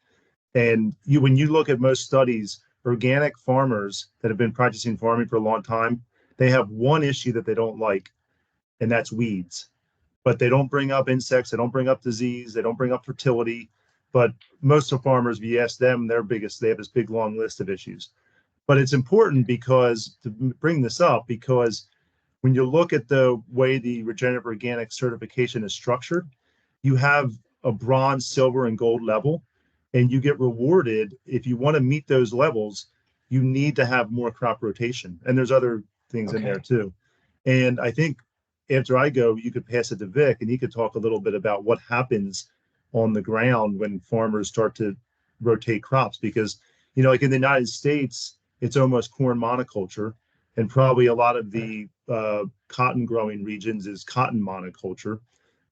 C: And when you look at most studies, organic farmers that have been practicing farming for a long time, they have one issue that they don't like, and that's weeds. But they don't bring up insects, they don't bring up disease, they don't bring up fertility. But most of farmers, if you ask them, they have this big long list of issues. But it's important because to bring this up, because when you look at the way the regenerative organic certification is structured, you have a bronze, silver, and gold level, and you get rewarded. If you want to meet those levels, you need to have more crop rotation. And there's other things in there too. And I think after I go, you could pass it to Vic, and he could talk a little bit about what happens on the ground when farmers start to rotate crops. Because, you know, like in the United States, it's almost corn monoculture, and probably a lot of the cotton growing regions is cotton monoculture.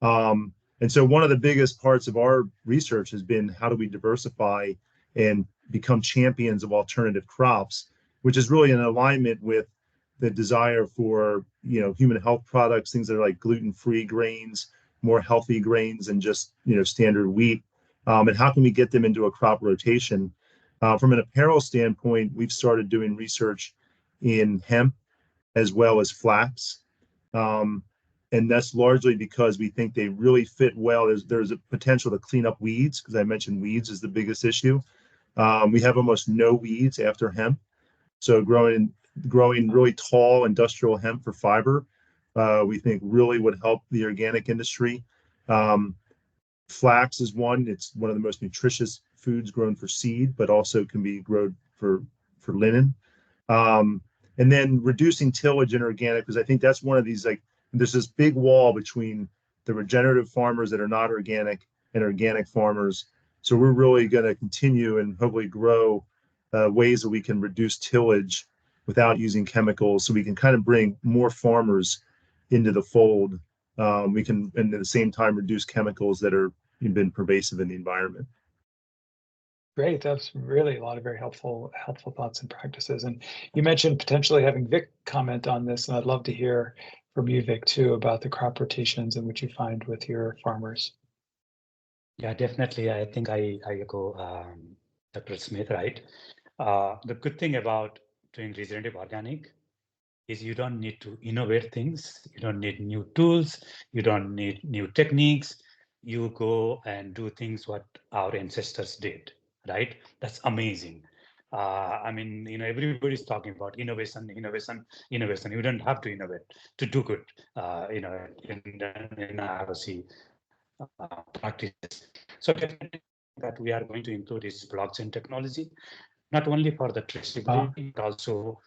C: And so one of the biggest parts of our research has been how do we diversify and become champions of alternative crops, which is really in alignment with the desire for, you know, human health products, things that are like gluten-free grains, more healthy grains than just, you know, standard wheat. And how can we get them into a crop rotation? From an apparel standpoint, we've started doing research in hemp as well as flax. And that's largely because we think they really fit well. There's a potential to clean up weeds, because I mentioned weeds is the biggest issue. We have almost no weeds after hemp. So growing really tall industrial hemp for fiber, we think really would help the organic industry. Flax is one. It's one of the most nutritious foods grown for seed, but also can be grown for linen. And then reducing tillage in organic, because I think that's one of these, like, there's this big wall between the regenerative farmers that are not organic and organic farmers. So we're really going to continue and hopefully grow ways that we can reduce tillage without using chemicals, so we can kind of bring more farmers into the fold. We can, and at the same time, reduce chemicals that are been pervasive in the environment.
A: Great, that's really a lot of very helpful thoughts and practices. And you mentioned potentially having Vic comment on this, and I'd love to hear from you, Vic, too, about the crop rotations and what you find with your farmers.
B: Yeah, definitely. I think I echo Dr. Smith, right? The good thing about doing regenerative organic is you don't need to innovate things. You don't need new tools. You don't need new techniques. You go and do things what our ancestors did, right? That's amazing. I mean, you know, everybody's talking about innovation. You don't have to innovate to do good, you know, in ROC practices. So definitely that we are going to include is blockchain technology, not only for the traceability, but also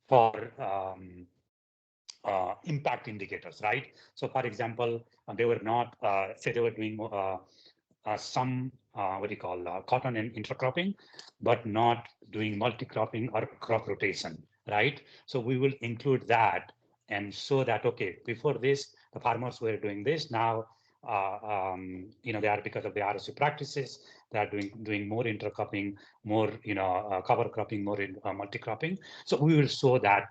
B: for impact indicators, right? So for example, they were not, say they were doing some, what do you call, cotton and intercropping, but not doing multi-cropping or crop rotation, right? So we will include that and show that, okay, before this, the farmers were doing this. Now, you know, they are, because of the RSU practices, they are doing more intercropping, more, you know, cover cropping, more in multi-cropping. So we will show that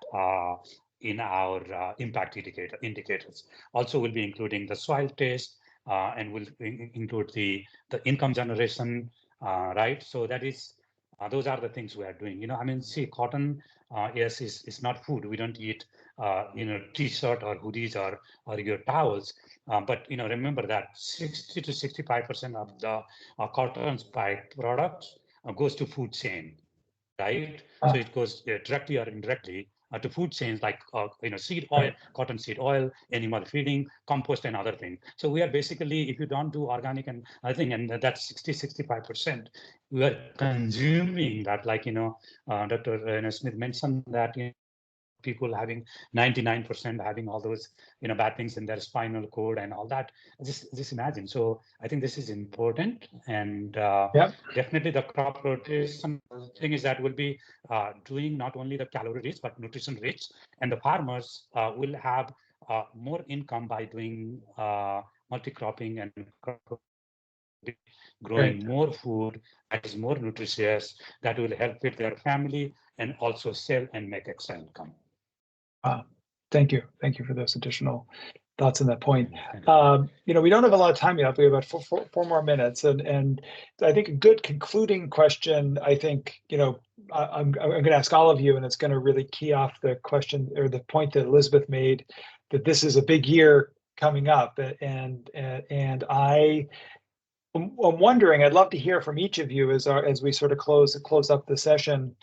B: in our impact indicators. Also, we'll be including the soil test, and we'll include the income generation, right? So that is, those are the things we are doing. You know, I mean, see, cotton, yes, is not food. We don't eat, you know, t-shirt or hoodies or your towels. But, you know, remember that 60 to 65% of the cotton byproducts goes to food chain, right? So it goes directly or indirectly to food chains like, you know, seed oil, cotton seed oil, animal feeding, compost, and other things. So we are basically, if you don't do organic and I think, and that's 65%, we are consuming that, like, you know, Dr. Smith mentioned that, you know, people having 99% having all those, you know, bad things in their spinal cord and all that. Just imagine. So I think this is important, and definitely the crop rotation thing is that will be doing not only the calorie rich but nutrition rich, and the farmers will have more income by doing multi-cropping and growing
A: Great.
B: more food that is more nutritious, that will help with their family and also sell and make extra income.
A: Thank you. Thank you for those additional thoughts on that point.
B: Thank you.
A: We don't have a lot of time yet. We have about four more minutes, and I think a good concluding question. I think I'm going to ask all of you, and it's going to really key off the question or the point that Elizabeth made, that this is a big year coming up, and I'm wondering. I'd love to hear from each of you as we sort of close up the session.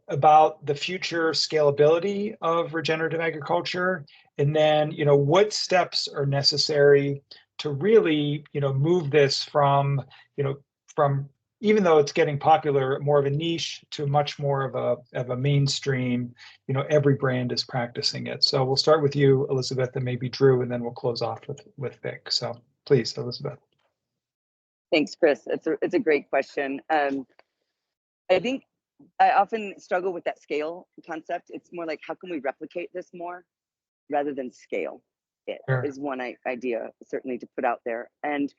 A: About the future scalability of regenerative agriculture, and then what steps are necessary to really move this from even though it's getting popular, more of a niche to much more of a mainstream. Every brand is practicing it. So we'll start with you, Elizabeth, and maybe Drew, and then we'll close off with Vic. So please, Elizabeth.
D: Thanks, Chris. It's a great question. I think I often struggle with that scale concept. It's more like, how can we replicate this more rather than scale it?
A: Sure.
D: Is one idea certainly to put out there. And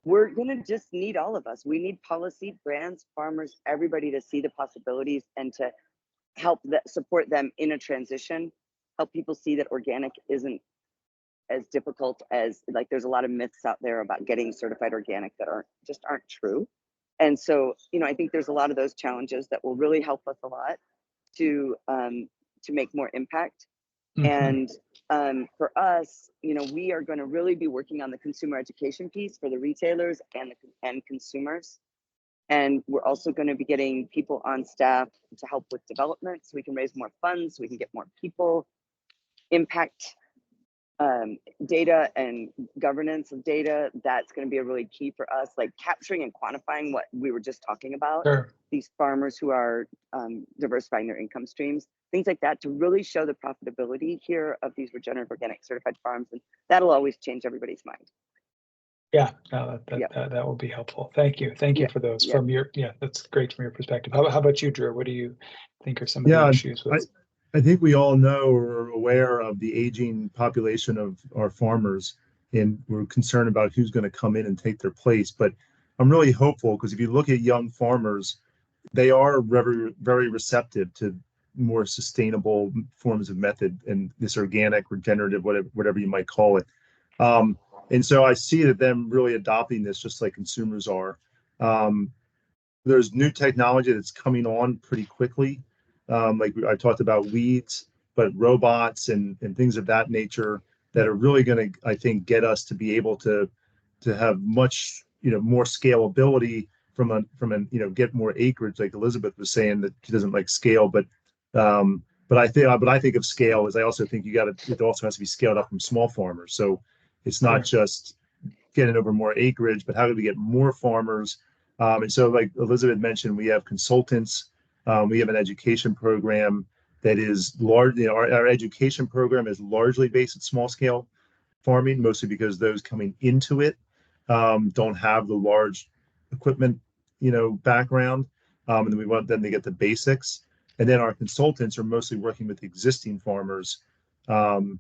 D: we're gonna just need all of us. We need policy, brands, farmers, everybody to see the possibilities and to help support them in a transition, help people see that organic isn't as difficult as, like, there's a lot of myths out there about getting certified organic that aren't true. And so, I think there's a lot of those challenges that will really help us a lot to make more impact.
A: Mm-hmm.
D: And for us, we are going to really be working on the consumer education piece for the retailers and consumers. And we're also going to be getting people on staff to help with development, so we can raise more funds, so we can get more people, impact data and governance of data. That's going to be a really key for us, like capturing and quantifying what we were just talking about.
A: Sure.
D: These farmers who are diversifying their income streams, things like that, to really show the profitability here of these regenerative organic certified farms, and that'll always change everybody's mind.
A: Yeah, no, that will be helpful. Thank you for those. From your that's great from your perspective. How about you, Drew? What do you think are some of the issues with?
C: I think we all know or are aware of the aging population of our farmers, and we're concerned about who's going to come in and take their place. But I'm really hopeful, because if you look at young farmers, they are very, very receptive to more sustainable forms of method and this organic, regenerative, whatever you might call it. And so I see that them really adopting this, just like consumers are. There's new technology that's coming on pretty quickly. Like I talked about weeds, but robots and things of that nature that are really going to, I think, get us to be able to have much, more scalability from a get more acreage, like Elizabeth was saying, that she doesn't like scale, but I think of scale as, I also think it also has to be scaled up from small farmers. So it's not just getting over more acreage, but how do we get more farmers? And so, like Elizabeth mentioned, we have consultants. We have an education program that is large. Our education program is largely based at small scale farming, mostly because those coming into it don't have the large equipment, background. And then we want them to get the basics. And then our consultants are mostly working with existing farmers on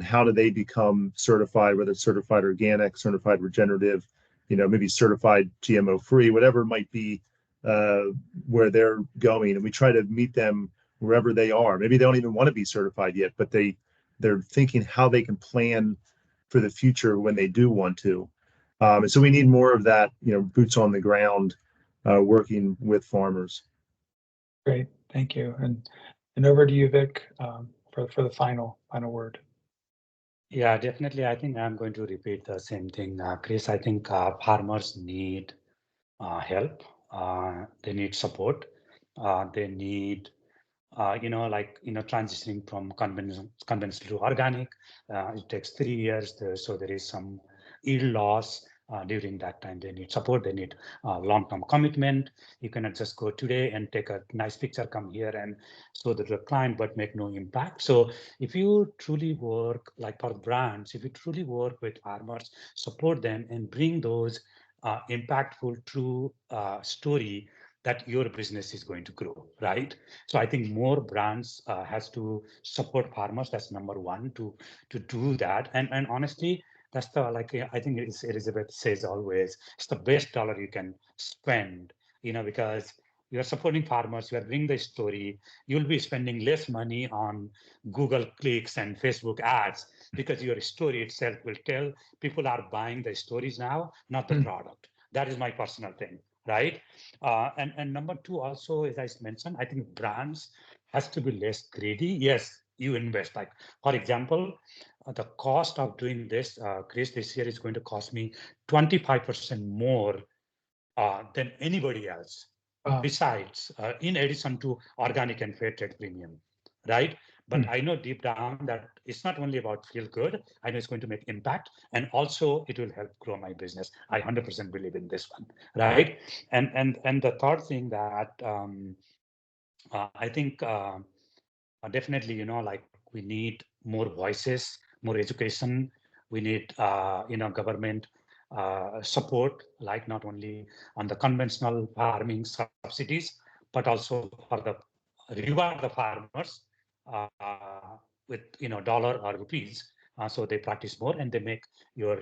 C: how do they become certified, whether it's certified organic, certified regenerative, maybe certified GMO free, whatever it might be, where they're going. And we try to meet them wherever they are. Maybe they don't even want to be certified yet, but they're thinking how they can plan for the future when they do want to. And so we need more of that, boots on the ground, working with farmers.
A: Great, thank you. And over to you, Vic, for the final word.
B: Yeah, definitely. I think I'm going to repeat the same thing, Chris. I think farmers need help. They need support. They need, transitioning from conventional to organic. It takes 3 years, so there is some yield loss. During that time, they need support. They need long-term commitment. You cannot just go today and take a nice picture, come here and show to the client, but make no impact. So if you truly work, like for brands, if you truly work with farmers, support them and bring those impactful, true story, that your business is going to grow, right? So I think more brands has to support farmers. That's number one, to do that. And honestly, That's the, like, I think it's Elizabeth says always, it's the best dollar you can spend, because you're supporting farmers, you are bringing the story, you'll be spending less money on Google clicks and Facebook ads because your story itself will tell people are buying the stories now, not the product. That is my personal thing, right? And number two, also, as I mentioned, I think brands has to be less greedy. Yes, you invest. Like, for example, the cost of doing this, Chris, this year is going to cost me 25% more than anybody else. Besides, in addition to organic and fair trade premium, right? But I know deep down that it's not only about feel good. I know it's going to make impact, and also it will help grow my business. I 100% believe in this one, right? And the third thing that I think definitely, like we need more voices, more education. We need, government support, like not only on the conventional farming subsidies, but also for the reward the farmers with, dollar or rupees. So they practice more and they make your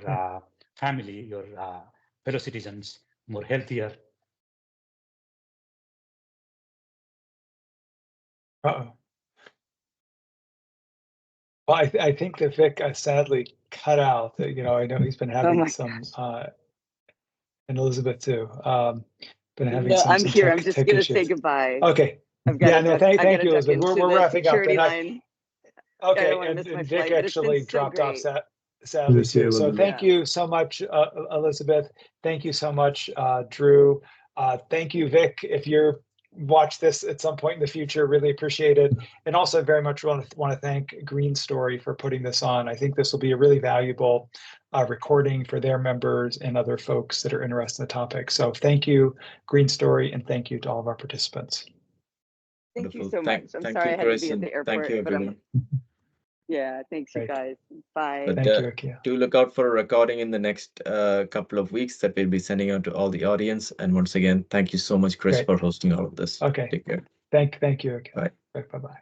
B: family, your fellow citizens more healthier.
A: Uh-oh. Well, I think that Vic sadly cut out. I know he's been having some, and Elizabeth too. Been having
D: No,
A: some.
D: I'm
A: some
D: here.
A: tech,
D: I'm just
A: tech
D: gonna
A: issues.
D: say goodbye.
A: Okay.
D: I've got
A: Yeah.
D: to
A: No.
D: duck,
A: Thank you, Elizabeth.
D: into
A: We're
D: the
A: wrapping up.
D: security
A: And
D: line. I
A: okay.
D: don't want to miss my
A: And
D: flight,
A: Vic
D: but it's been
A: actually
D: so
A: dropped off
D: great.
A: sadly
C: Good to see you,
A: too. So
C: Elizabeth.
A: thank you so much, Elizabeth. Thank you so much, Drew. Thank you, Vic. If you're watch this at some point in the future, really appreciate it. And also very much want to thank Green Story for putting this on. I think this will be a really valuable recording for their members and other folks that are interested in the topic. So thank you, Green Story, and thank you to all of our participants.
D: Thank you
E: Wonderful.
D: so much. I'm
E: Thank
D: sorry
E: you,
D: I had to
E: Chris,
D: be at
E: and
D: the
E: thank
D: airport,
E: you,
D: but
E: everyone.
D: yeah, thanks you
A: Great.
D: guys. Bye.
E: But
A: Thank you, Akia.
E: do look out for a recording in the next couple of weeks that we'll be sending out to all the audience. And once again, thank you so much, Chris,
A: Great.
E: for hosting all of this.
A: Okay.
E: Take care.
A: Thank you, Akia.
E: Bye.
A: Bye-bye.